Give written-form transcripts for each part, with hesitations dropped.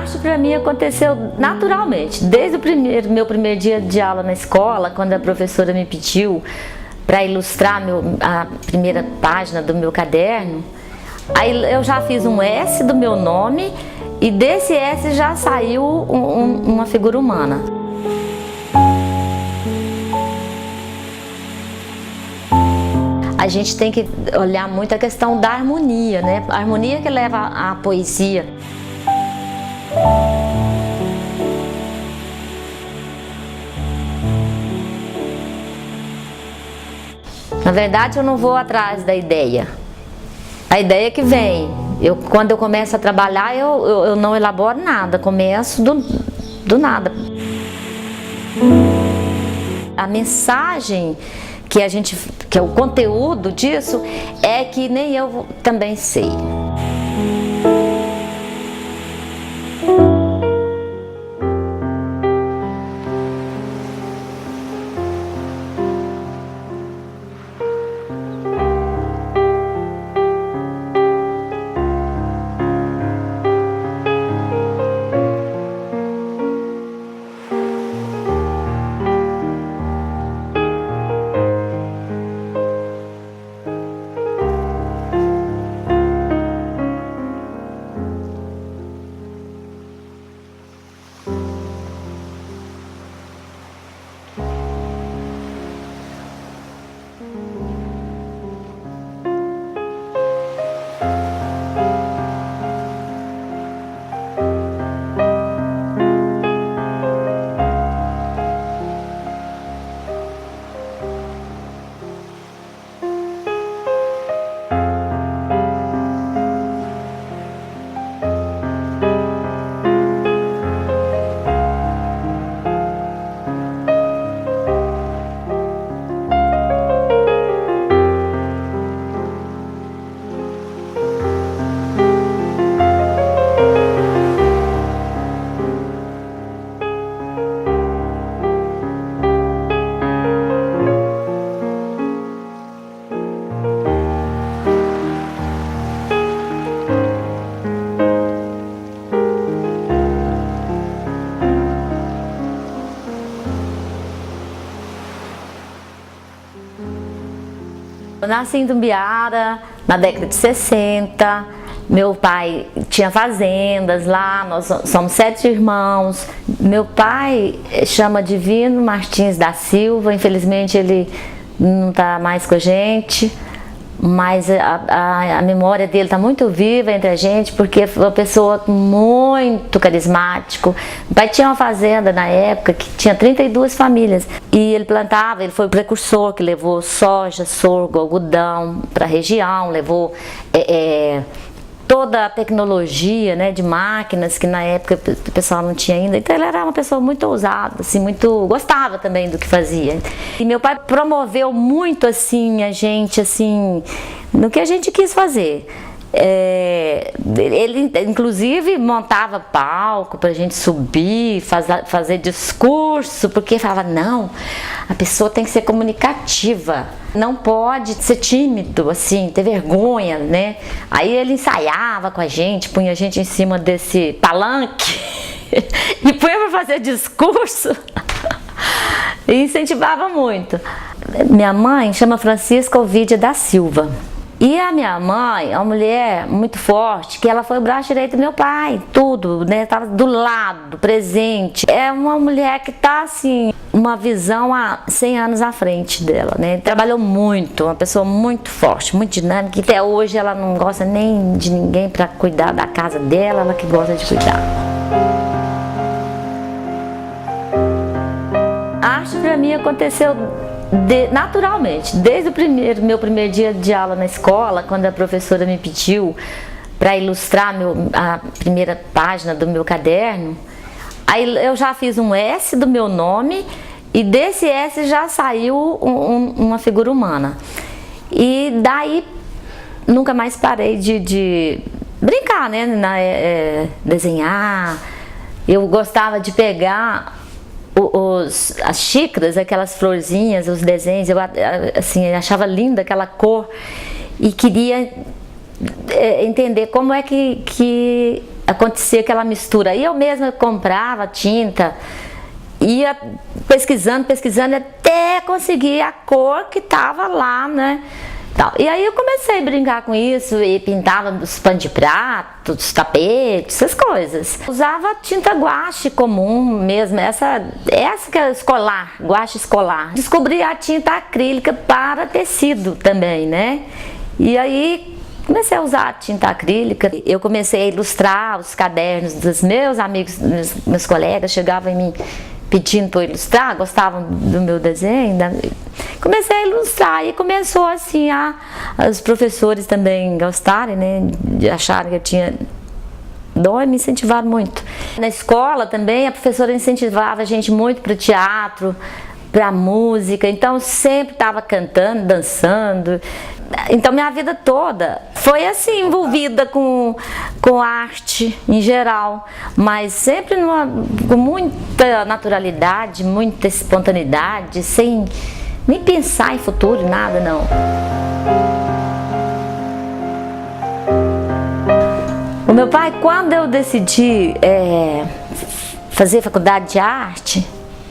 arte para mim aconteceu naturalmente, desde o meu primeiro dia de aula na escola, quando a professora me pediu para ilustrar a primeira página do meu caderno. Aí eu já fiz um S do meu nome e desse S já saiu uma figura humana. A gente tem que olhar muito a questão da harmonia, né? A harmonia que leva à poesia. Na verdade, eu não vou atrás da ideia. A ideia que vem. Quando eu começo a trabalhar, eu não elaboro nada, começo do nada. A mensagem que é o conteúdo disso, é que nem eu também sei. Eu nasci em Itumbiara na década de 60, meu pai tinha fazendas lá, nós somos 7 irmãos. Meu pai chama Divino Martins da Silva, infelizmente ele não está mais com a gente, mas a memória dele está muito viva entre a gente, porque foi uma pessoa muito carismático. Meu pai tinha uma fazenda na época que tinha 32 famílias e ele plantava, ele foi o precursor que levou soja, sorgo, algodão para a região, levou toda a tecnologia, né, de máquinas que na época o pessoal não tinha ainda. Então ele era uma pessoa muito ousada, assim, gostava também do que fazia. E meu pai promoveu muito assim a gente assim no que a gente quis fazer. Ele inclusive montava palco pra gente subir, fazer discurso, porque falava, não, a pessoa tem que ser comunicativa, não pode ser tímido, assim, ter vergonha, né? Aí ele ensaiava com a gente, punha a gente em cima desse palanque e punha pra fazer discurso e incentivava muito. Minha mãe chama Francisca Ovídia da Silva. E a minha mãe é uma mulher muito forte, que ela foi o braço direito do meu pai, tudo, né? Tava do lado, presente. É uma mulher que tá assim, uma visão há 100 anos à frente dela, né? Trabalhou muito, uma pessoa muito forte, muito dinâmica. E até hoje ela não gosta nem de ninguém para cuidar da casa dela, ela que gosta de cuidar. A arte para mim aconteceu naturalmente, desde o meu primeiro dia de aula na escola, quando a professora me pediu para ilustrar a primeira página do meu caderno. Aí eu já fiz um S do meu nome e desse S já saiu uma figura humana. E daí nunca mais parei de brincar, né, desenhar. Eu gostava de pegar as xícaras, aquelas florzinhas, os desenhos, eu assim, achava linda aquela cor e queria entender como é que acontecia aquela mistura. E eu mesma comprava tinta, ia pesquisando até conseguir a cor que tava lá, né? E aí eu comecei a brincar com isso e pintava os panos de prato, os tapetes, essas coisas. Usava tinta guache comum mesmo, essa que é escolar, guache escolar. Descobri a tinta acrílica para tecido também, né? E aí comecei a usar a tinta acrílica. Eu comecei a ilustrar os cadernos dos meus amigos, meus colegas chegavam em mim pedindo para eu ilustrar, gostavam do meu desenho. Comecei a ilustrar e começou assim os professores também gostarem, né, de acharem que eu tinha dom e me incentivaram muito. Na escola também a professora incentivava a gente muito para o teatro, para a música, então sempre estava cantando, dançando. Então minha vida toda foi assim, envolvida com arte em geral, mas sempre com muita naturalidade, muita espontaneidade, sem nem pensar em futuro, nada não. O meu pai, quando eu decidi fazer faculdade de arte,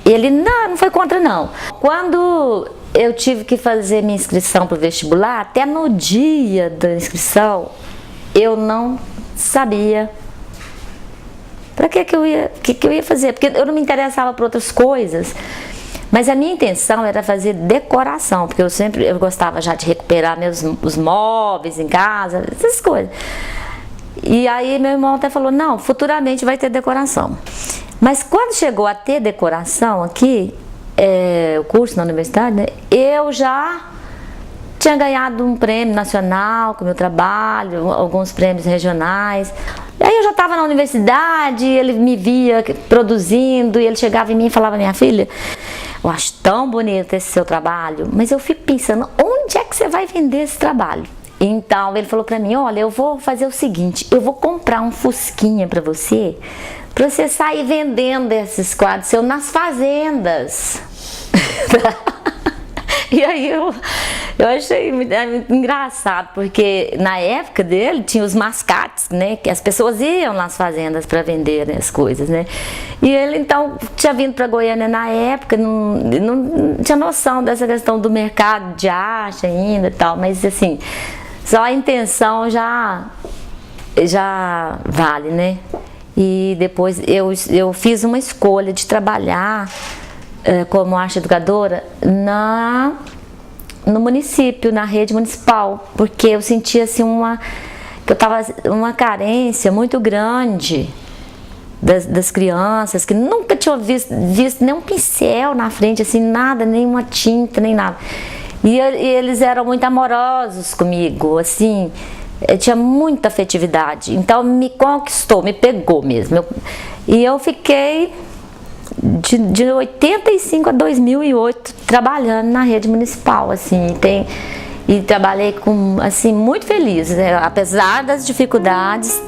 ele não foi contra não. Quando eu tive que fazer minha inscrição para o vestibular, até no dia da inscrição, eu não sabia para que eu ia fazer, porque eu não me interessava por outras coisas. Mas a minha intenção era fazer decoração, porque eu gostava já de recuperar os móveis em casa, essas coisas. E aí meu irmão até falou, não, futuramente vai ter decoração. Mas quando chegou a ter decoração aqui, o curso na universidade, né, eu já tinha ganhado um prêmio nacional com o meu trabalho, alguns prêmios regionais. E aí eu já estava na universidade, ele me via produzindo, e ele chegava em mim e falava, minha filha, eu acho tão bonito esse seu trabalho, mas eu fico pensando, onde é que você vai vender esse trabalho? Então ele falou pra mim, olha, eu vou fazer o seguinte, eu vou comprar um fusquinha pra você sair vendendo esses quadros seus nas fazendas. E aí eu achei muito engraçado, porque na época dele tinha os mascates, né, que as pessoas iam nas fazendas para vender, né, as coisas, né, e ele então tinha vindo para Goiânia na época, não tinha noção dessa questão do mercado de arte ainda e tal, mas assim, só a intenção já vale, né. E depois eu fiz uma escolha de trabalhar como arte educadora no município, na rede municipal, porque eu sentia assim uma carência muito grande das crianças que nunca tinham visto nem um pincel na frente, assim, nada, nem uma tinta, nem nada. E eles eram muito amorosos comigo, assim, tinha muita afetividade, então me conquistou, me pegou mesmo. E eu fiquei de 85 a 2008 trabalhando na rede municipal, assim, e trabalhei assim, muito feliz, né? Apesar das dificuldades.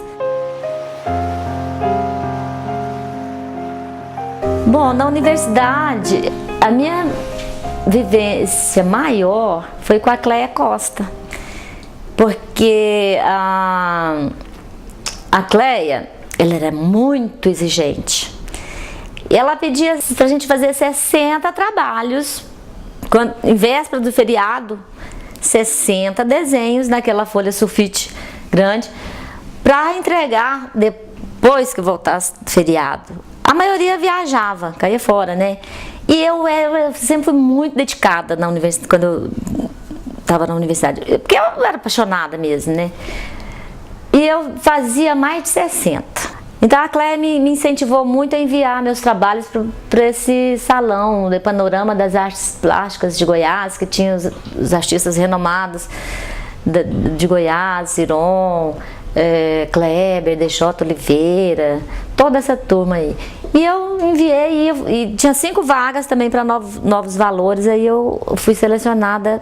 Bom, na universidade, a minha vivência maior foi com a Cleia Costa, porque a Cleia, ela era muito exigente. Ela pedia pra gente fazer 60 trabalhos, em véspera do feriado, 60 desenhos naquela folha sulfite grande, para entregar depois que voltasse do feriado. A maioria viajava, caía fora, né? E eu sempre fui muito dedicada na universidade, quando eu estava na universidade, porque eu era apaixonada mesmo, né? E eu fazia mais de 60. Então a Cleia me incentivou muito a enviar meus trabalhos para esse salão de Panorama das Artes Plásticas de Goiás, que tinha os artistas renomados de Goiás, Ciron, Kleber, Deixota Oliveira, toda essa turma aí. E eu enviei, e tinha 5 vagas também para novos valores, aí eu fui selecionada.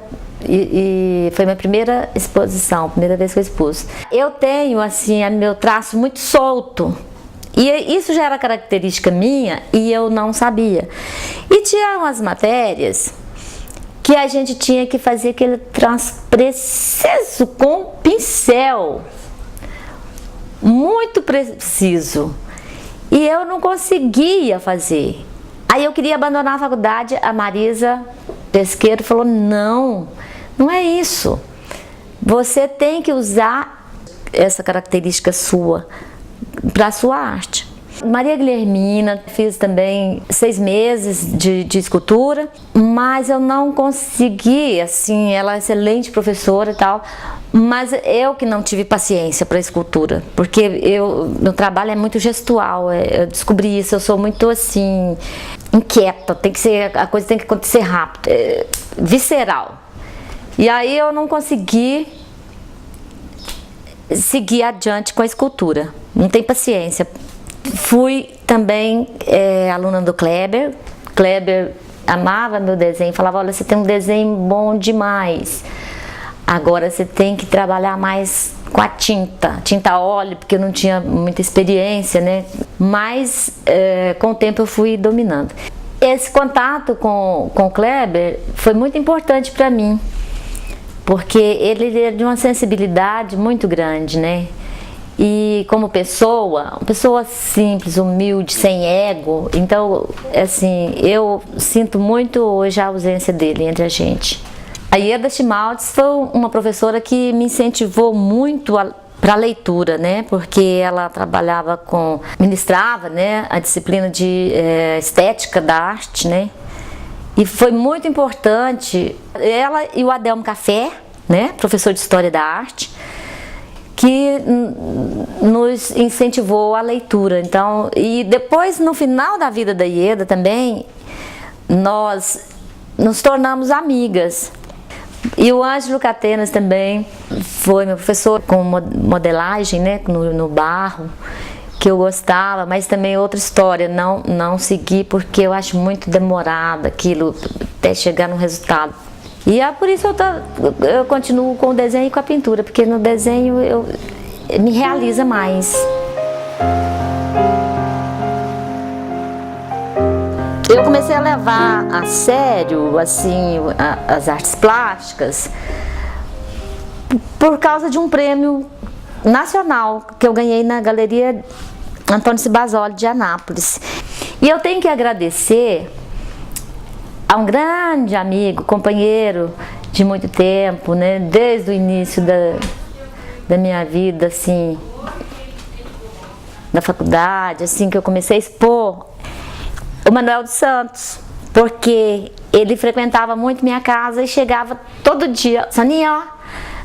E foi minha primeira exposição, primeira vez que eu expus. Eu tenho, assim, meu traço muito solto. E isso já era característica minha e eu não sabia. E tinha umas matérias que a gente tinha que fazer aquele traço preciso com pincel. muito preciso. E eu não conseguia fazer. Aí eu queria abandonar a faculdade, a Marisa Pesqueiro falou, não é isso. Você tem que usar essa característica sua para a sua arte. Maria Guilhermina, fiz também 6 meses de escultura, mas eu não consegui, assim, ela é excelente professora e tal, mas eu que não tive paciência para escultura, porque meu trabalho é muito gestual, eu descobri isso, eu sou muito assim, inquieta, a coisa tem que acontecer rápido, visceral. E aí eu não consegui seguir adiante com a escultura, não tenho paciência. Fui também aluna do Kleber. Kleber amava meu desenho, falava, olha, você tem um desenho bom demais, agora você tem que trabalhar mais com a tinta óleo, porque eu não tinha muita experiência, né? Mas com o tempo eu fui dominando. Esse contato com o Kleber foi muito importante para mim, porque ele é de uma sensibilidade muito grande, né? E como pessoa, uma pessoa simples, humilde, sem ego, então, assim, eu sinto muito hoje a ausência dele entre a gente. A Ieda Chimaltes foi uma professora que me incentivou muito para a leitura, né? Porque ela ministrava, né, a disciplina de estética da arte, né? E foi muito importante, ela e o Adelmo Café, né, professor de História da Arte, que nos incentivou a leitura. Então, e depois, no final da vida da Ieda também, nós nos tornamos amigas. E o Ângelo Catenas também foi meu professor com modelagem, né, no barro, que eu gostava, mas também outra história, não segui porque eu acho muito demorado aquilo até chegar no resultado. E é por isso eu continuo com o desenho e com a pintura, porque no desenho me realiza mais. Eu comecei a levar a sério, assim, as artes plásticas por causa de um prêmio nacional que eu ganhei na Galeria Antônio Cibasoli de Anápolis. E eu tenho que agradecer a um grande amigo, companheiro de muito tempo, né, desde o início da minha vida, assim, da faculdade, assim, que eu comecei a expor, o Manuel dos Santos, porque ele frequentava muito minha casa e chegava todo dia, Soninha, ó,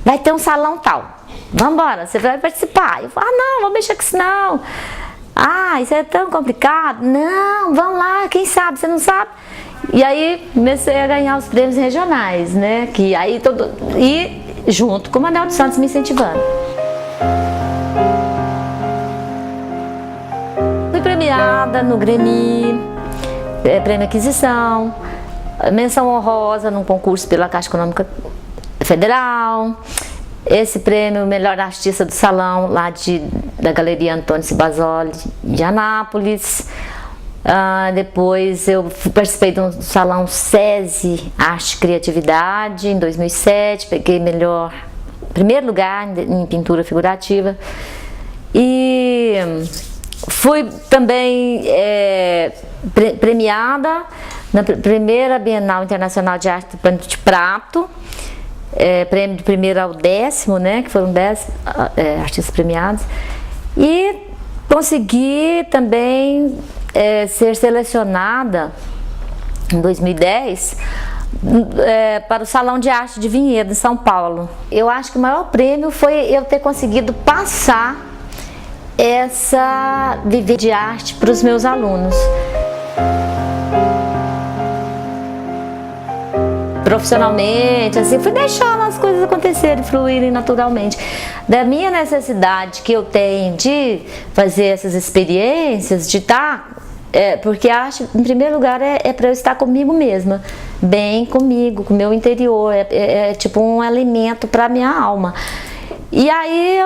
vai ter um salão tal, vambora, você vai participar. Eu falava, não, vou mexer com isso não, isso é tão complicado, não, vamos lá, quem sabe, você não sabe. E aí comecei a ganhar os prêmios regionais, né? E junto com o Manuel dos Santos me incentivando. Fui premiada no Grêmio, prêmio Aquisição, menção honrosa num concurso pela Caixa Econômica Federal. Esse prêmio Melhor Artista do Salão lá da Galeria Antônio Cibasoli de Anápolis. Depois eu participei do Salão SESI Arte e Criatividade em 2007, peguei primeiro lugar em pintura figurativa e fui também premiada na primeira Bienal Internacional de Arte do Pano de Prato, prêmio do 1º ao 10º, né, que foram 10 artistas premiados, e consegui também ser selecionada em 2010 para o Salão de Arte de Vinhedo em São Paulo. Eu acho que o maior prêmio foi eu ter conseguido passar essa viver de arte para os meus alunos. Profissionalmente, assim, fui deixando as coisas acontecerem, fluírem naturalmente. Da minha necessidade que eu tenho de fazer essas experiências, de estar, porque acho, em primeiro lugar, é para eu estar comigo mesma, bem comigo, com o meu interior, é tipo um alimento para a minha alma. E aí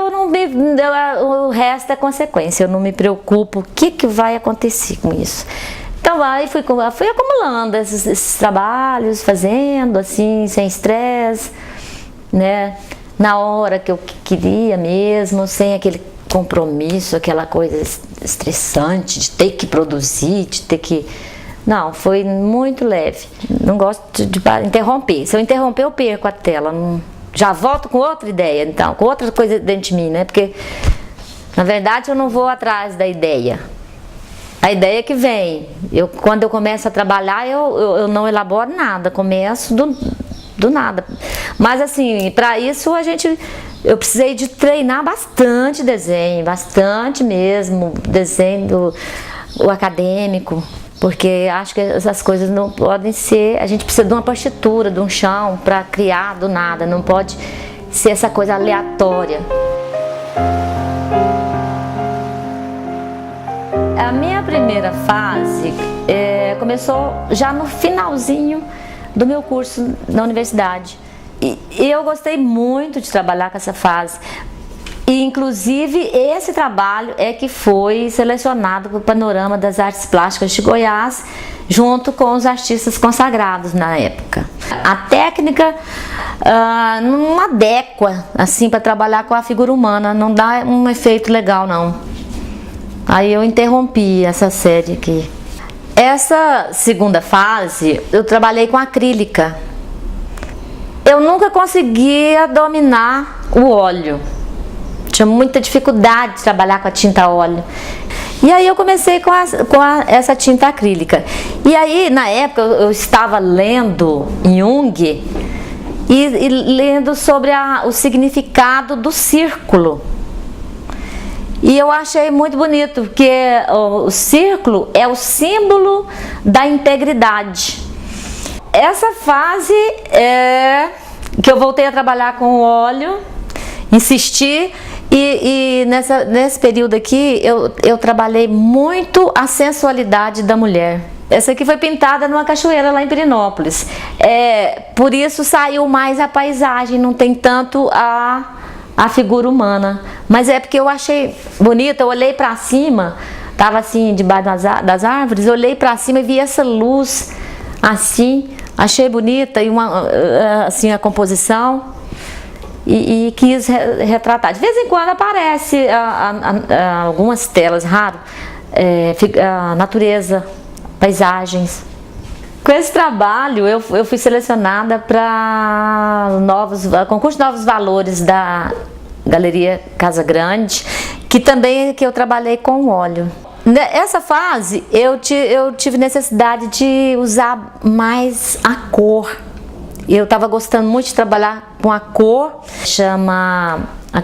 o resto é consequência, eu não me preocupo o que vai acontecer com isso. Então aí fui acumulando esses trabalhos, fazendo assim, sem estresse, né? Na hora que eu queria mesmo, sem aquele compromisso, aquela coisa estressante de ter que produzir, de ter que... Não, foi muito leve. Não gosto de interromper. Se eu interromper, eu perco a tela. Já volto com outra ideia, então, com outra coisa dentro de mim, né? Porque, na verdade, eu não vou atrás da ideia. A ideia que vem. Quando eu começo a trabalhar, eu não elaboro nada. Começo do nada. Mas, assim, para isso, eu precisei de treinar bastante desenho. Bastante mesmo. Desenho o acadêmico. Porque acho que essas coisas não podem ser... A gente precisa de uma partitura, de um chão para criar do nada. Não pode ser essa coisa aleatória. A minha primeira fase começou já no finalzinho do meu curso na universidade. E eu gostei muito de trabalhar com essa fase. E, inclusive, esse trabalho é que foi selecionado para o Panorama das Artes Plásticas de Goiás, junto com os artistas consagrados na época. A técnica não adequa assim, para trabalhar com a figura humana, não dá um efeito legal, não. Aí eu interrompi essa série aqui. Essa segunda fase, eu trabalhei com acrílica. Eu nunca conseguia dominar o óleo. Tinha muita dificuldade de trabalhar com a tinta a óleo. E aí eu comecei com essa tinta acrílica. E aí, na época, eu estava lendo Jung e lendo sobre o significado do círculo. E eu achei muito bonito, porque o círculo é o símbolo da integridade. Essa fase é que eu voltei a trabalhar com óleo, insisti. E nesse período aqui, eu trabalhei muito a sensualidade da mulher. Essa aqui foi pintada numa cachoeira lá em Pirenópolis. Por isso saiu mais a paisagem, não tem tanto a figura humana. Mas é porque eu achei bonita, eu olhei para cima, estava assim debaixo das árvores, eu olhei para cima e vi essa luz assim, achei bonita e assim, a composição. E quis retratar. De vez em quando aparece algumas telas, raro, a natureza, paisagens. Com esse trabalho eu fui selecionada para concurso de Novos Valores da Galeria Casa Grande, que também que eu trabalhei com óleo. Nessa fase eu tive necessidade de usar mais a cor. Eu estava gostando muito de trabalhar com a cor, chama A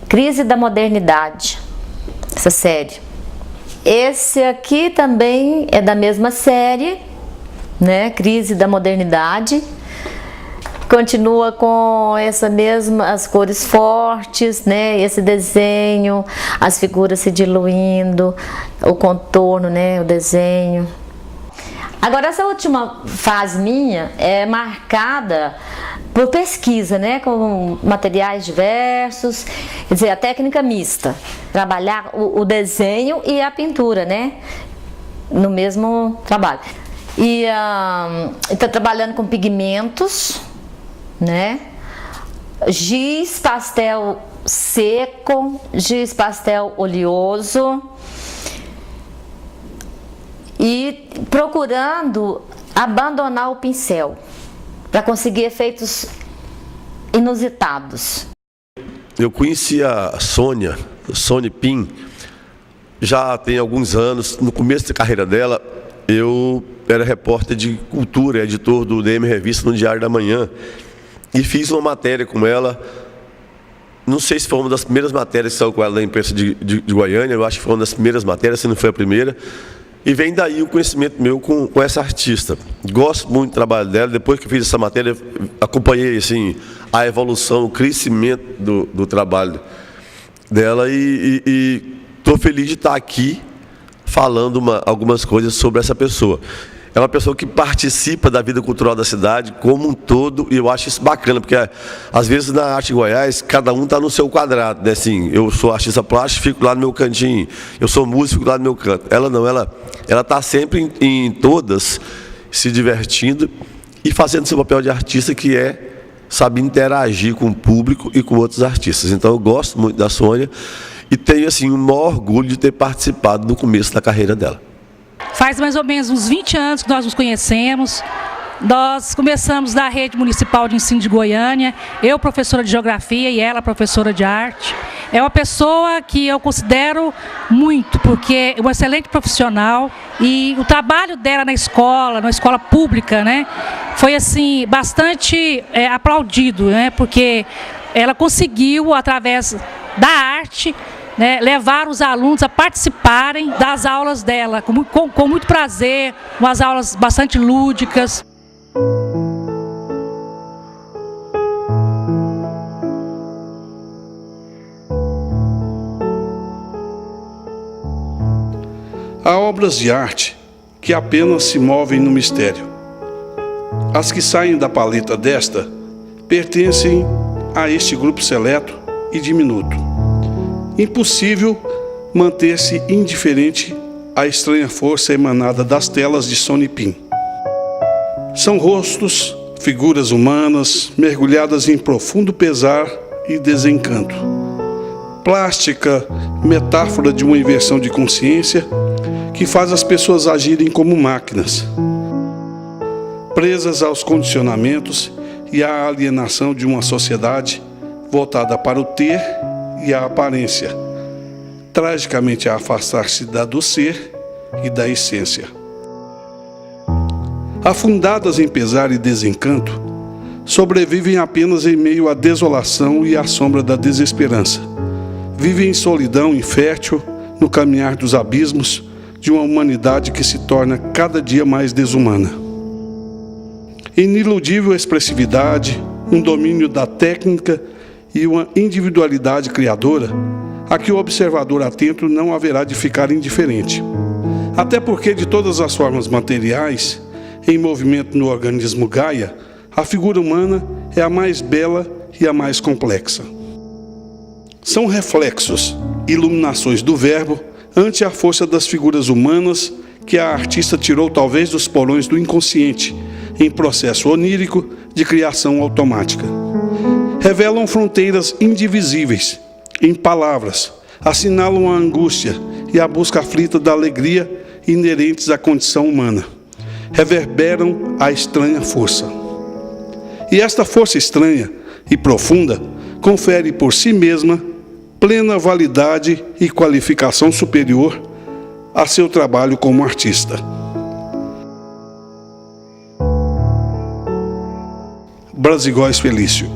Crise da Modernidade, essa série. Esse aqui também é da mesma série, né? Crise da Modernidade. Continua com as cores fortes, né? Esse desenho, as figuras se diluindo, o contorno, né? O desenho. Agora, essa última fase minha é marcada por pesquisa, né, com materiais diversos, quer dizer, a técnica mista, trabalhar o desenho e a pintura, né, no mesmo trabalho. E está trabalhando com pigmentos, né, giz pastel seco, giz pastel oleoso, e procurando abandonar o pincel para conseguir efeitos inusitados. Eu conheci a Sônia Pim, já tem alguns anos. No começo da carreira dela, eu era repórter de cultura, editor do DM Revista no Diário da Manhã, e fiz uma matéria com ela. Não sei se foi uma das primeiras matérias que saiu com ela da imprensa de Goiânia, eu acho que foi uma das primeiras matérias, se não foi a primeira. E vem daí o conhecimento meu com essa artista. Gosto muito do trabalho dela. Depois que eu fiz essa matéria, acompanhei assim, a evolução, o crescimento do trabalho dela. E estou feliz de estar aqui falando algumas coisas sobre essa pessoa. É uma pessoa que participa da vida cultural da cidade como um todo, e eu acho isso bacana, porque às vezes na arte em Goiás, cada um está no seu quadrado, né? Assim, eu sou artista plástico, fico lá no meu cantinho, eu sou músico, fico lá no meu canto. Ela não, ela está sempre em todas, se divertindo e fazendo seu papel de artista, que é saber interagir com o público e com outros artistas. Então eu gosto muito da Sônia, e tenho assim o maior orgulho de ter participado no começo da carreira dela. Faz mais ou menos uns 20 anos que nós nos conhecemos. Nós começamos da Rede Municipal de Ensino de Goiânia, eu professora de Geografia e ela professora de Arte. É uma pessoa que eu considero muito, porque é uma excelente profissional e o trabalho dela na escola pública, né, foi assim, bastante aplaudido, né, porque ela conseguiu, através da arte, né, levar os alunos a participarem das aulas dela, com muito prazer, umas aulas bastante lúdicas. Há obras de arte que apenas se movem no mistério. As que saem da paleta desta pertencem a este grupo seleto e diminuto. Impossível manter-se indiferente à estranha força emanada das telas de Sony Pin. São rostos, figuras humanas, mergulhadas em profundo pesar e desencanto. Plástica, metáfora de uma inversão de consciência que faz as pessoas agirem como máquinas, presas aos condicionamentos e à alienação de uma sociedade voltada para o ter e a aparência, tragicamente a afastar-se do ser e da essência. Afundadas em pesar e desencanto, sobrevivem apenas em meio à desolação e à sombra da desesperança. Vivem em solidão infértil no caminhar dos abismos de uma humanidade que se torna cada dia mais desumana. Iniludível expressividade, um domínio da técnica e uma individualidade criadora, a que o observador atento não haverá de ficar indiferente. Até porque, de todas as formas materiais, em movimento no organismo Gaia, a figura humana é a mais bela e a mais complexa. São reflexos, iluminações do verbo ante a força das figuras humanas que a artista tirou talvez dos porões do inconsciente, em processo onírico de criação automática. Revelam fronteiras indivisíveis, em palavras, assinalam a angústia e a busca aflita da alegria inerentes à condição humana. Reverberam a estranha força. E esta força estranha e profunda confere por si mesma plena validade e qualificação superior a seu trabalho como artista. Brasigóis Felício.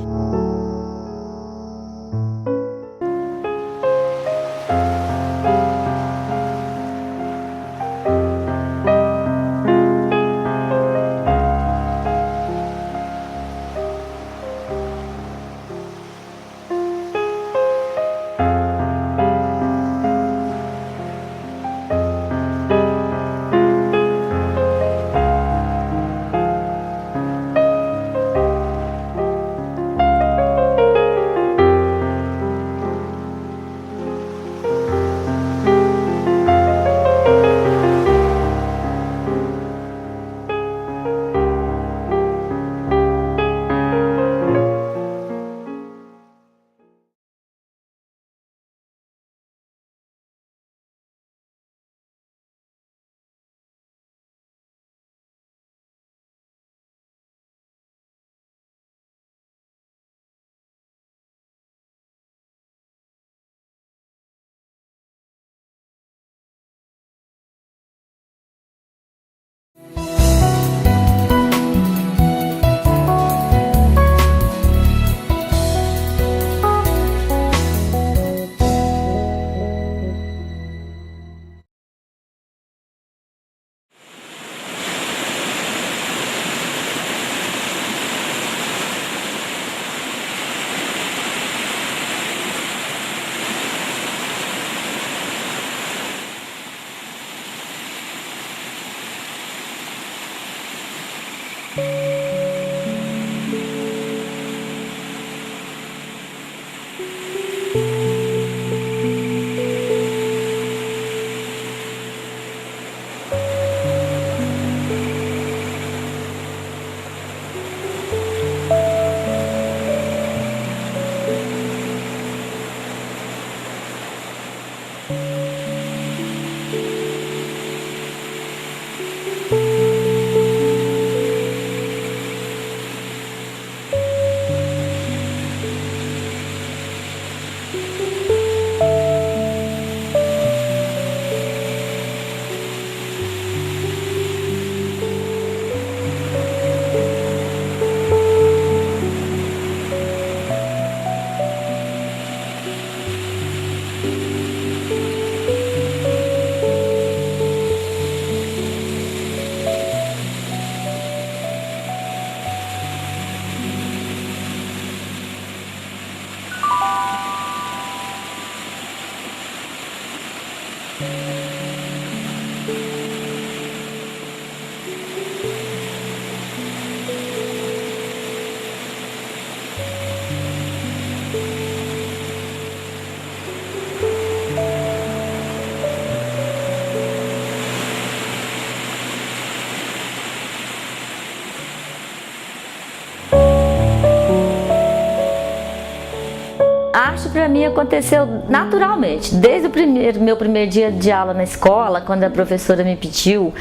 Arte para mim aconteceu naturalmente, desde o meu primeiro dia de aula na escola, quando a professora me pediu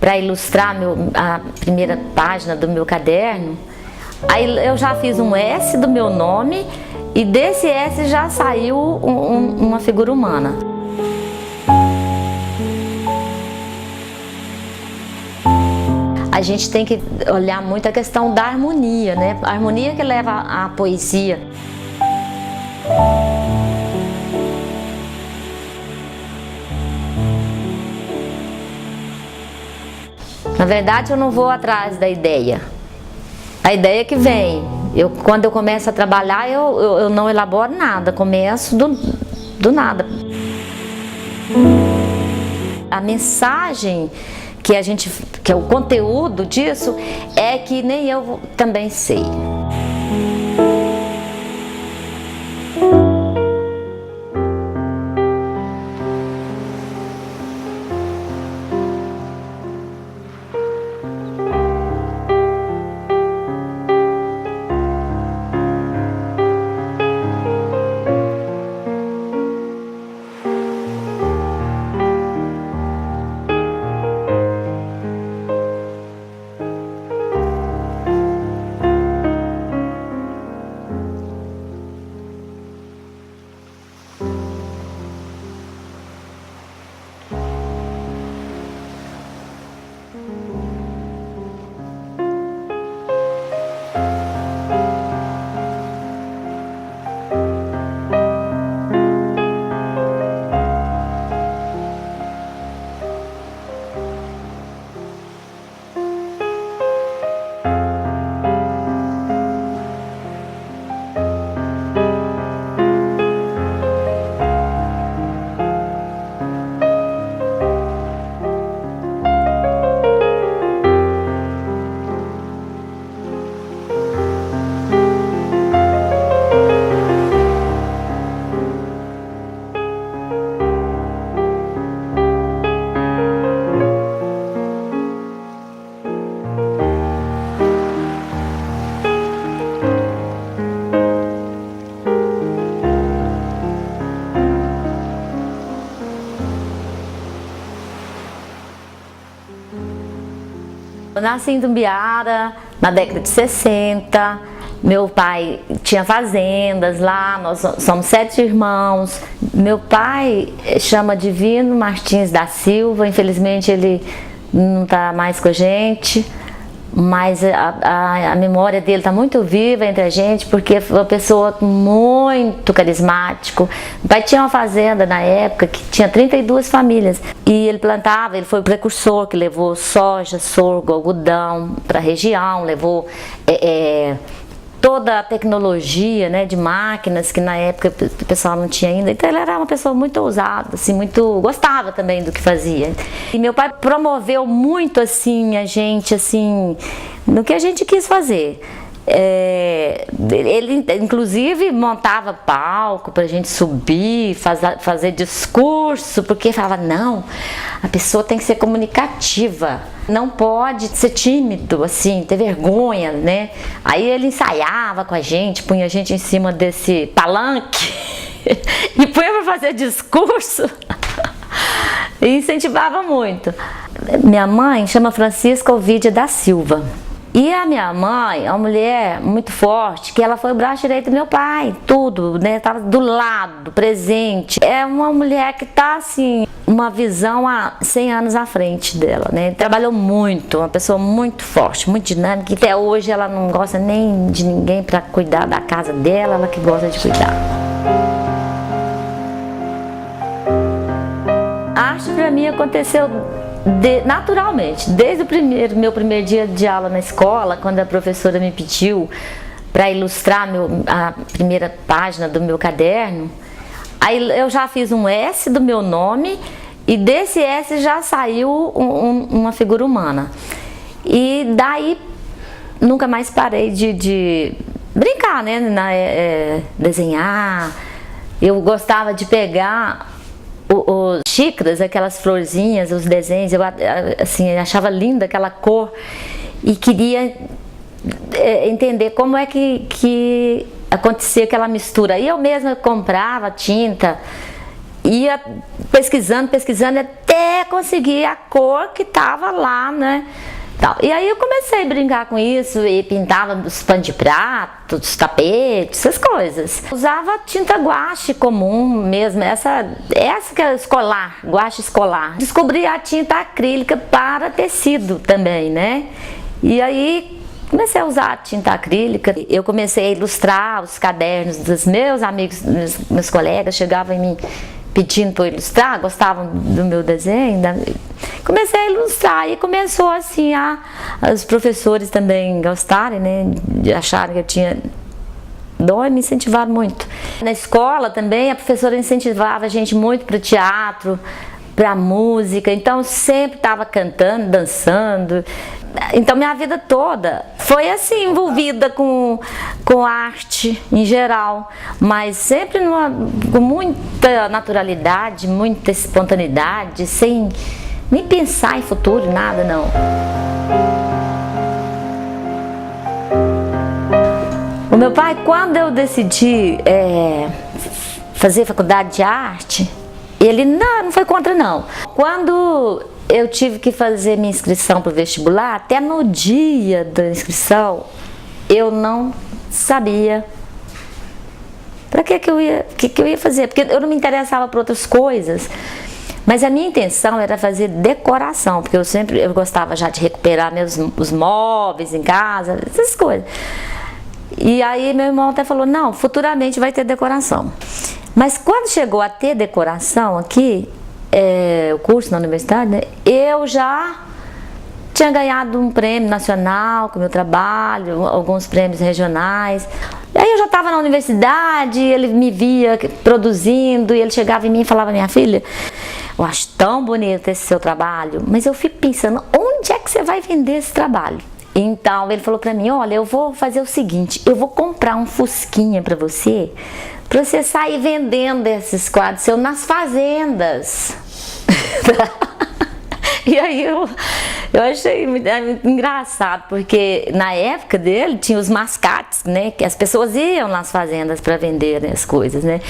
para ilustrar a primeira página do meu caderno. Aí eu já fiz um S do meu nome e desse S já saiu uma figura humana. A gente tem que olhar muito a questão da harmonia, né? A harmonia que leva à poesia. Na verdade, eu não vou atrás da ideia. A ideia que vem. Quando eu começo a trabalhar, eu não elaboro nada, começo do nada. A mensagem que é o conteúdo disso, é que nem eu também sei. Eu nasci em Itumbiara na década de 60, meu pai tinha fazendas lá, nós somos 7 irmãos. Meu pai chama Divino Martins da Silva, infelizmente ele não está mais com a gente, mas a memória dele está muito viva entre a gente, porque foi uma pessoa muito carismático. Meu pai tinha uma fazenda na época que tinha 32 famílias e ele plantava, ele foi o precursor que levou soja, sorgo, algodão para a região, levou toda a tecnologia, né, de máquinas que na época o pessoal não tinha ainda. Então ele era uma pessoa muito ousada, assim, gostava também do que fazia. E meu pai promoveu muito assim a gente assim no que a gente quis fazer. Ele inclusive montava palco pra gente subir, fazer discurso, porque falava, não, a pessoa tem que ser comunicativa, não pode ser tímido, assim, ter vergonha, né? Aí ele ensaiava com a gente, punha a gente em cima desse palanque e punha pra fazer discurso e incentivava muito. Minha mãe chama Francisca Ovídia da Silva. E a minha mãe é uma mulher muito forte, que ela foi o braço direito do meu pai, tudo, né? Tava do lado, presente. É uma mulher que tá assim, uma visão há 100 anos à frente dela, né? Trabalhou muito, uma pessoa muito forte, muito dinâmica, e até hoje ela não gosta nem de ninguém para cuidar da casa dela, ela que gosta de cuidar. A arte para mim aconteceu naturalmente, desde o meu primeiro dia de aula na escola, quando a professora me pediu para ilustrar a primeira página do meu caderno. Aí eu já fiz um S do meu nome e desse S já saiu uma figura humana. E daí nunca mais parei de brincar, né? Desenhar. Eu gostava de pegar os xícaras, aquelas florzinhas, os desenhos, eu assim, achava linda aquela cor e queria entender como é que acontecia aquela mistura. E eu mesma comprava tinta, ia pesquisando até conseguir a cor que estava lá, né? E aí eu comecei a brincar com isso e pintava os panos de prato, os tapetes, essas coisas. Usava tinta guache comum mesmo, essa que é escolar, guache escolar. Descobri a tinta acrílica para tecido também, né? E aí comecei a usar a tinta acrílica. Eu comecei a ilustrar os cadernos dos meus amigos, meus colegas chegavam em mim pedindo para eu ilustrar, gostavam do meu desenho. Comecei a ilustrar e começou assim os professores também gostarem, né, de acharem que eu tinha dom e me incentivaram muito. Na escola também a professora incentivava a gente muito para o teatro, para música, então eu sempre estava cantando, dançando. Então minha vida toda foi assim, envolvida com arte em geral, mas sempre com muita naturalidade, muita espontaneidade, sem nem pensar em futuro, nada não. O meu pai, quando eu decidi fazer faculdade de arte, ele não foi contra não. Quando eu tive que fazer minha inscrição para o vestibular, até no dia da inscrição, eu não sabia para que eu ia fazer, porque eu não me interessava por outras coisas. Mas a minha intenção era fazer decoração, porque eu gostava já de recuperar os móveis em casa, essas coisas. E aí meu irmão até falou, não, futuramente vai ter decoração. Mas quando chegou a ter decoração aqui, o curso na universidade, né, eu já tinha ganhado um prêmio nacional com o meu trabalho, alguns prêmios regionais. E aí eu já estava na universidade, ele me via produzindo, e ele chegava em mim e falava, minha filha, eu acho tão bonito esse seu trabalho, mas eu fico pensando, onde é que você vai vender esse trabalho? Então ele falou pra mim, olha, eu vou fazer o seguinte, eu vou comprar um fusquinha pra você sair vendendo esses quadros seus nas fazendas. E aí eu achei muito engraçado, porque na época dele tinha os mascates, né, que as pessoas iam nas fazendas para vender, né, as coisas, né.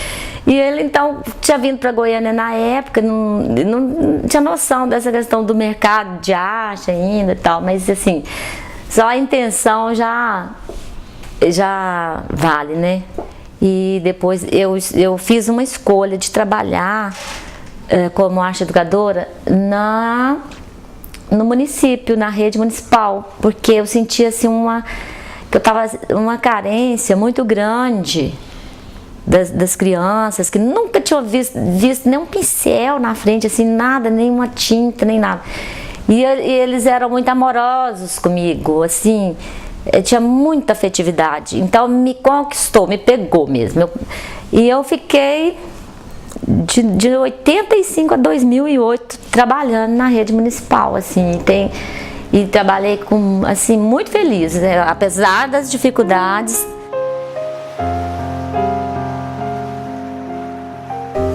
E ele então tinha vindo para Goiânia na época, não tinha noção dessa questão do mercado de arte ainda e tal, mas assim, só a intenção já vale, né. E depois eu fiz uma escolha de trabalhar como arte educadora no município, na rede municipal, porque eu sentia assim uma carência muito grande das crianças que nunca tinham visto nem um pincel na frente, assim, nada, nem uma tinta, nem nada. E eles eram muito amorosos comigo, assim, tinha muita afetividade, então me conquistou, me pegou mesmo. E eu fiquei de 85 a 2008 trabalhando na rede municipal, assim, e trabalhei assim, muito feliz, né, apesar das dificuldades.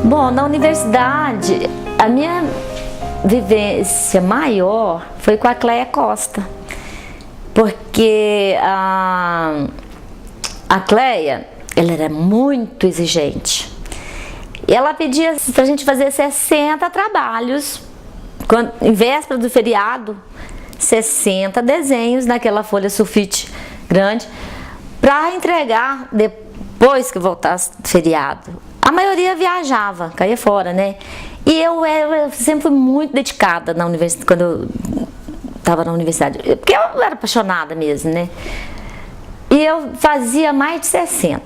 Bom, na universidade, a minha vivência maior foi com a Cléia Costa, porque a Cléia, ela era muito exigente. Ela pedia pra gente fazer 60 trabalhos, em véspera do feriado, 60 desenhos naquela folha sulfite grande para entregar depois que voltasse do feriado. A maioria viajava, caía fora, né? E eu sempre fui muito dedicada na universidade, quando eu estava na universidade, porque eu era apaixonada mesmo, né? E eu fazia mais de 60.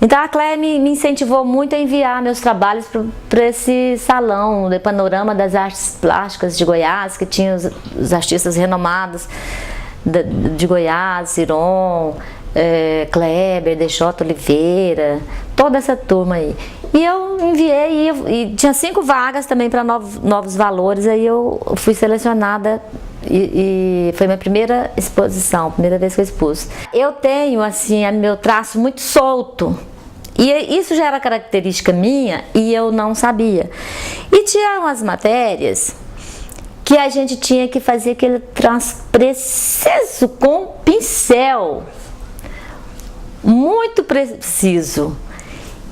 Então a Cléia me incentivou muito a enviar meus trabalhos para esse salão de Panorama das Artes Plásticas de Goiás, que tinha os artistas renomados de Goiás, Ziron, Kleber, Deixota Oliveira, toda essa turma aí. E eu enviei, e tinha 5 vagas também para novos valores, aí eu fui selecionada e foi minha primeira exposição, primeira vez que eu expus. Eu tenho, assim, meu traço muito solto, e isso já era característica minha e eu não sabia. E tinha umas matérias que a gente tinha que fazer aquele traço preciso com pincel, muito preciso.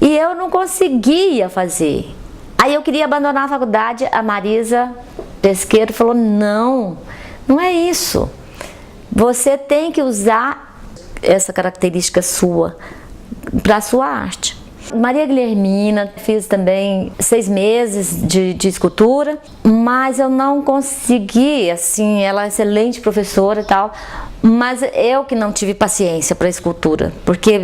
E eu não conseguia fazer. Aí eu queria abandonar a faculdade, a Marisa Pesqueiro falou, não é isso. Você tem que usar essa característica sua para a sua arte. Maria Guilhermina, fiz também 6 meses de escultura, mas eu não consegui, assim, ela é excelente professora e tal, mas eu que não tive paciência para escultura, porque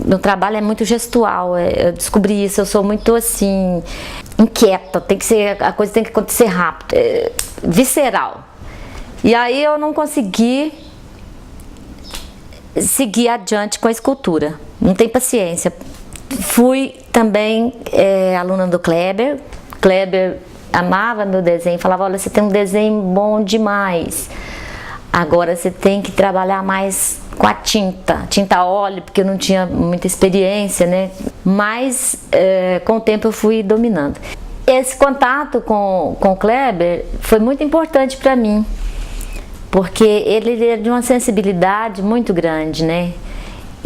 meu trabalho é muito gestual, eu descobri isso, eu sou muito assim, inquieta, a coisa tem que acontecer rápido, visceral. E aí eu não consegui seguir adiante com a escultura, não tenho paciência. Fui também aluna do Kleber. Kleber amava meu desenho, falava, olha, você tem um desenho bom demais, agora você tem que trabalhar mais com a tinta óleo, porque eu não tinha muita experiência, né? Mas com o tempo eu fui dominando. Esse contato com o Kleber foi muito importante para mim, porque ele é de uma sensibilidade muito grande, né?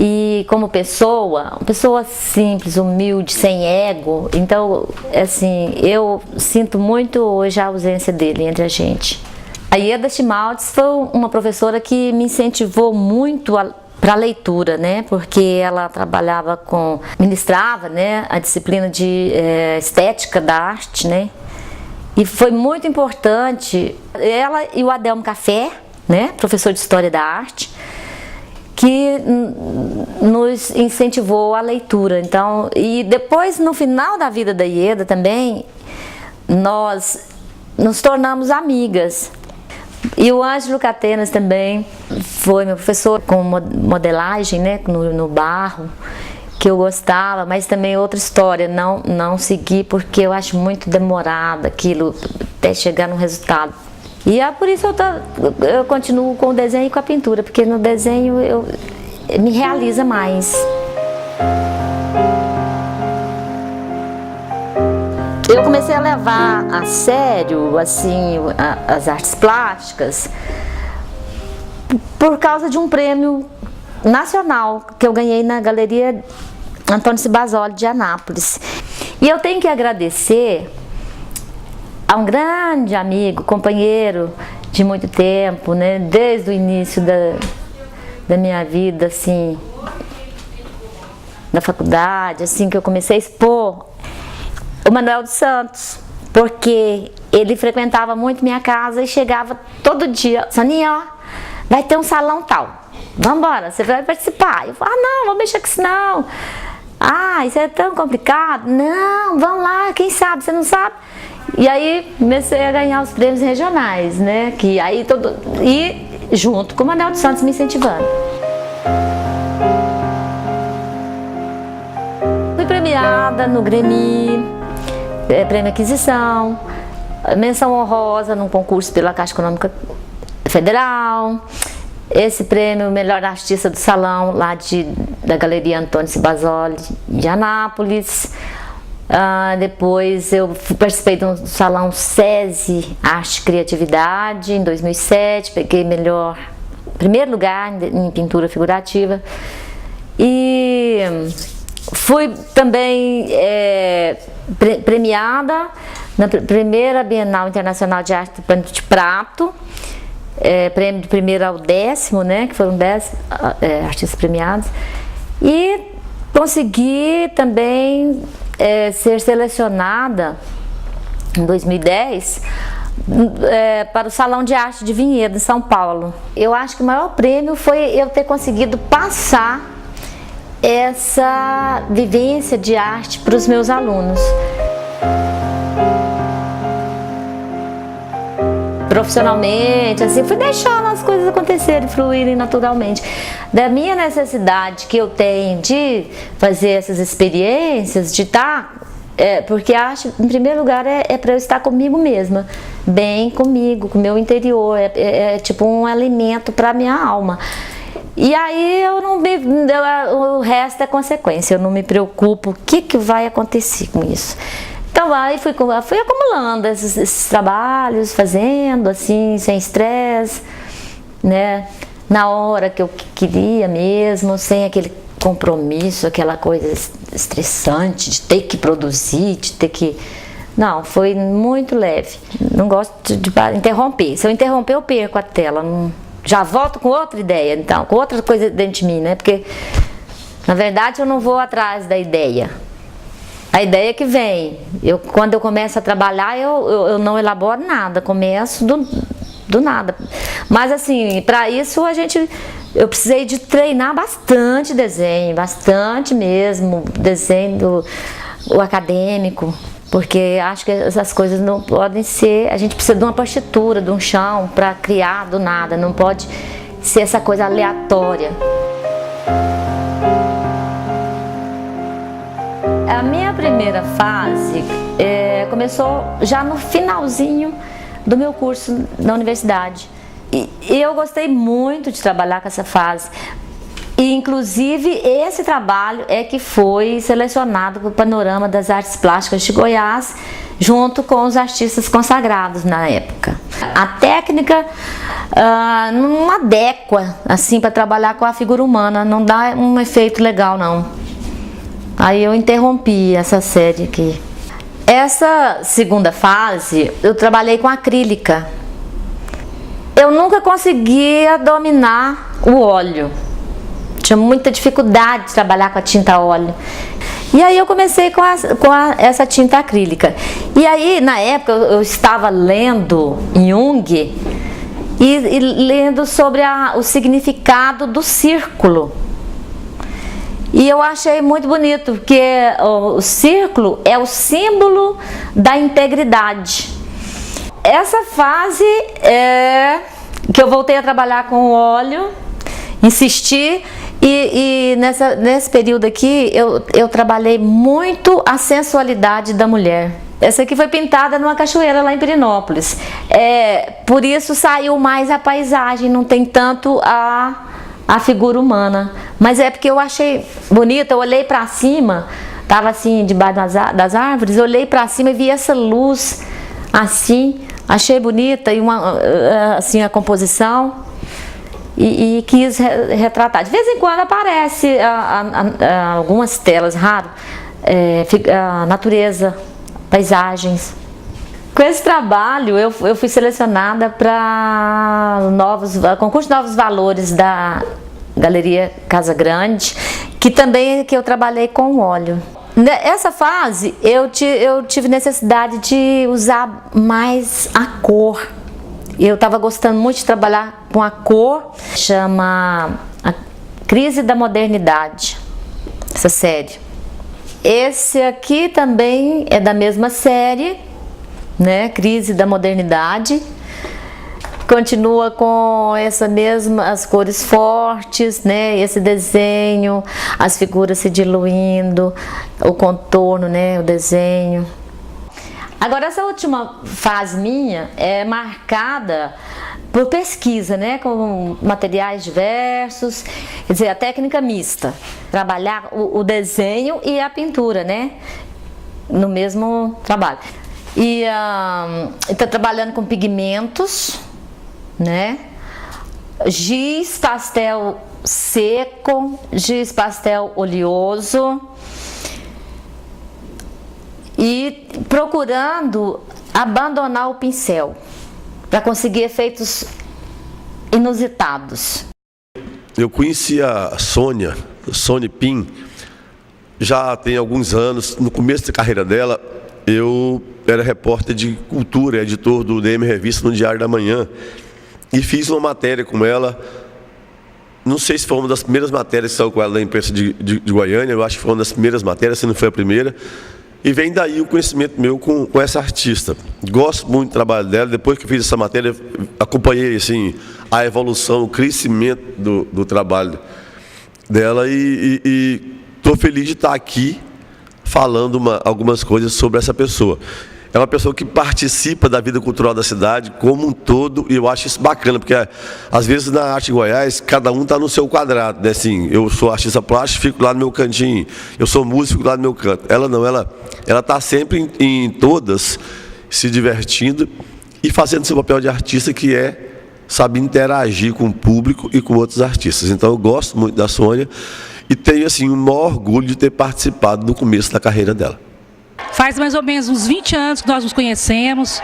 E como pessoa, uma pessoa simples, humilde, sem ego, então, assim, eu sinto muito hoje a ausência dele entre a gente. A Ieda Chimaltes foi uma professora que me incentivou muito para a leitura, né? Porque ela ministrava, né, a disciplina de estética da arte, né? E foi muito importante, ela e o Adelmo Café, né, professor de História da Arte, que nos incentivou a leitura. Então, e depois, no final da vida da Ieda também, nós nos tornamos amigas. E o Ângelo Catenas também foi meu professor com modelagem, né, no barro, que eu gostava, mas também outra história, não segui porque eu acho muito demorado aquilo até chegar no resultado. E é por isso eu continuo com o desenho e com a pintura, porque no desenho me realiza mais. Eu comecei a levar a sério, assim, as artes plásticas por causa de um prêmio nacional que eu ganhei na Galeria Antônio Cibasoli de Anápolis. E eu tenho que agradecer a um grande amigo, companheiro de muito tempo, né, desde o início da minha vida, assim, na faculdade, assim, que eu comecei a expor, o Manuel dos Santos, porque ele frequentava muito minha casa e chegava todo dia, Soninha, ó, vai ter um salão tal, vamos embora, você vai participar. Eu falava, não, vou mexer com isso não. Ah, isso é tão complicado. Não, vamos lá, quem sabe, você não sabe. E aí comecei a ganhar os prêmios regionais, né? E junto com o Manuel dos Santos me incentivando. Fui premiada no Grêmio, Prêmio Aquisição, menção honrosa num concurso pela Caixa Econômica Federal. Esse prêmio Melhor Artista do Salão lá da Galeria Antônio Cibasoli de Anápolis. Depois eu participei do Salão SESI Arte e Criatividade em 2007, peguei primeiro lugar em pintura figurativa e fui também premiada na primeira Bienal Internacional de Arte do Pano de Prato, prêmio do primeiro ao 10º, né, que foram 10 artistas premiados, e consegui também ser selecionada em 2010 para o Salão de Arte de Vinhedo, em São Paulo. Eu acho que o maior prêmio foi eu ter conseguido passar essa vivência de arte para os meus alunos. Profissionalmente, assim, fui deixando as coisas acontecerem, fluírem naturalmente. Da minha necessidade que eu tenho de fazer essas experiências, de estar, porque a arte, em primeiro lugar, é para eu estar comigo mesma, bem comigo, com o meu interior, é tipo um alimento para a minha alma. E aí o resto é consequência, eu não me preocupo o que vai acontecer com isso. Então aí fui acumulando esses trabalhos, fazendo assim, sem estresse, né? Na hora que eu queria mesmo, sem aquele compromisso, aquela coisa estressante de ter que produzir, de ter que... Não, foi muito leve. Não gosto de interromper. Se eu interromper, eu perco a tela. Já volto com outra ideia, então, com outra coisa dentro de mim, né? Porque, na verdade, eu não vou atrás da ideia. A ideia que vem, quando eu começo a trabalhar, eu não elaboro nada, começo do nada. Mas assim, para isso eu precisei de treinar bastante desenho, bastante mesmo, desenho o acadêmico, porque acho que essas coisas não podem ser, a gente precisa de uma partitura, de um chão para criar do nada, não pode ser essa coisa aleatória. A minha primeira fase começou já no finalzinho do meu curso na universidade. E eu gostei muito de trabalhar com essa fase. E, inclusive, esse trabalho é que foi selecionado para o Panorama das Artes Plásticas de Goiás, junto com os artistas consagrados na época. A técnica não adequa assim, para trabalhar com a figura humana, não dá um efeito legal, não. Aí eu interrompi essa série aqui. Essa segunda fase, eu trabalhei com acrílica. Eu nunca conseguia dominar o óleo. Tinha muita dificuldade de trabalhar com a tinta óleo. E aí eu comecei com essa tinta acrílica. E aí, na época, eu estava lendo Jung e lendo sobre o significado do círculo. E eu achei muito bonito, porque o círculo é o símbolo da integridade. Essa fase que eu voltei a trabalhar com o óleo, insisti, e nesse período aqui eu trabalhei muito a sensualidade da mulher. Essa aqui foi pintada numa cachoeira lá em Pirenópolis. Por isso saiu mais a paisagem, não tem tanto a figura humana, mas é porque eu achei bonita. Eu olhei para cima, tava assim debaixo das árvores, eu olhei para cima e vi essa luz assim, achei bonita e assim a composição e quis retratar. De vez em quando aparece algumas telas, raro, a natureza, paisagens. Com esse trabalho eu fui selecionada para concurso de Novos Valores da Galeria Casa Grande, que também eu trabalhei com óleo. Nessa fase eu tive necessidade de usar mais a cor. Eu estava gostando muito de trabalhar com a cor, chama A Crise da Modernidade, essa série. Esse aqui também é da mesma série, né? Crise da Modernidade. Continua com as cores fortes, né? Esse desenho, as figuras se diluindo, o contorno, né? O desenho. Agora, essa última fase minha é marcada por pesquisa, né? Com materiais diversos, quer dizer, a técnica mista, trabalhar o desenho e a pintura, né? No mesmo trabalho. E está trabalhando com pigmentos, né? Giz pastel seco, giz pastel oleoso, e procurando abandonar o pincel para conseguir efeitos inusitados. Eu conheci a Sônia Pin, já tem alguns anos. No começo da carreira dela, eu era repórter de cultura, editor do DM Revista no Diário da Manhã, e fiz uma matéria com ela. Não sei se foi uma das primeiras matérias que saiu com ela da imprensa de Goiânia, eu acho que foi uma das primeiras matérias, se não foi a primeira. E vem daí o conhecimento meu com essa artista. Gosto muito do trabalho dela. Depois que eu fiz essa matéria, acompanhei assim, a evolução, o crescimento do trabalho dela, e estou feliz de estar aqui falando algumas coisas sobre essa pessoa. É uma pessoa que participa da vida cultural da cidade como um todo, e eu acho isso bacana, porque às vezes na arte de Goiás, cada um está no seu quadrado, né? Assim, eu sou artista plástico, fico lá no meu cantinho, eu sou músico, fico lá no meu canto. Ela não, ela está sempre em todas, se divertindo e fazendo seu papel de artista, que é saber interagir com o público e com outros artistas. Então eu gosto muito da Sônia e tenho assim, um maior orgulho de ter participado no começo da carreira dela. Faz mais ou menos uns 20 anos que nós nos conhecemos.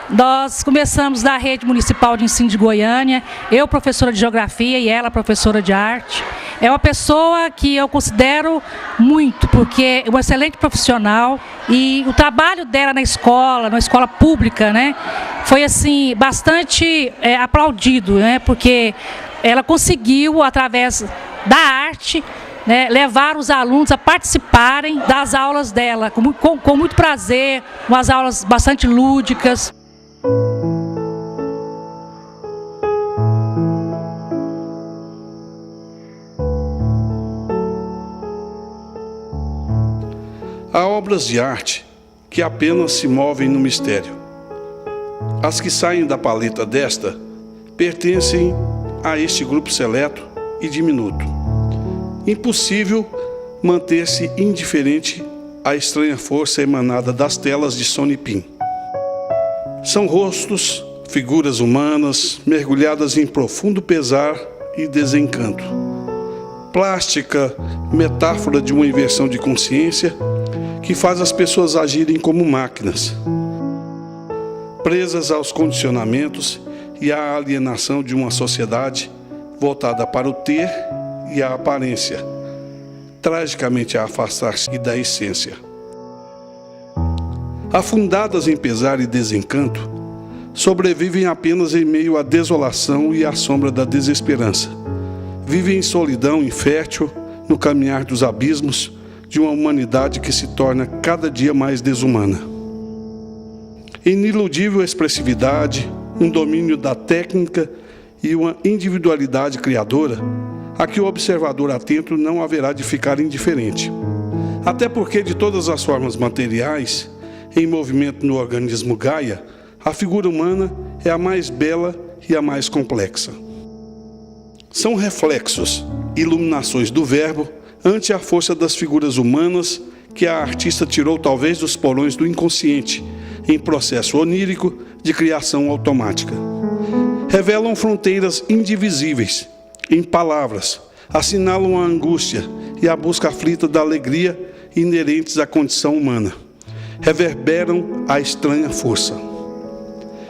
Nós começamos na Rede Municipal de Ensino de Goiânia, eu professora de Geografia e ela professora de Arte. É uma pessoa que eu considero muito, porque é uma excelente profissional, e o trabalho dela na escola pública, né, foi assim, bastante aplaudido, né, porque ela conseguiu, através da arte, né, levar os alunos a participarem das aulas dela, com muito prazer, umas aulas bastante lúdicas. Há obras de arte que apenas se movem no mistério. As que saem da paleta desta pertencem a este grupo seleto e diminuto. Impossível manter-se indiferente à estranha força emanada das telas de Sônia Pin. São rostos, figuras humanas, mergulhadas em profundo pesar e desencanto. Plástica, metáfora de uma inversão de consciência que faz as pessoas agirem como máquinas, presas aos condicionamentos e à alienação de uma sociedade voltada para o ter e a aparência, tragicamente a afastar-se da essência. Afundadas em pesar e desencanto, sobrevivem apenas em meio à desolação e à sombra da desesperança. Vivem em solidão infértil no caminhar dos abismos de uma humanidade que se torna cada dia mais desumana. Iniludível expressividade, um domínio da técnica e uma individualidade criadora, a que o observador atento não haverá de ficar indiferente. Até porque, de todas as formas materiais, em movimento no organismo Gaia, a figura humana é a mais bela e a mais complexa. São reflexos, iluminações do verbo ante a força das figuras humanas que a artista tirou talvez dos porões do inconsciente, em processo onírico de criação automática. Revelam fronteiras indivisíveis, em palavras, assinalam a angústia e a busca aflita da alegria inerentes à condição humana. Reverberam a estranha força.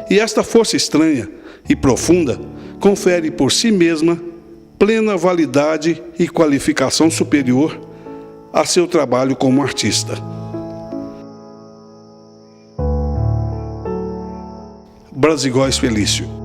E esta força estranha e profunda confere por si mesma plena validade e qualificação superior a seu trabalho como artista. Brasigóis Felício.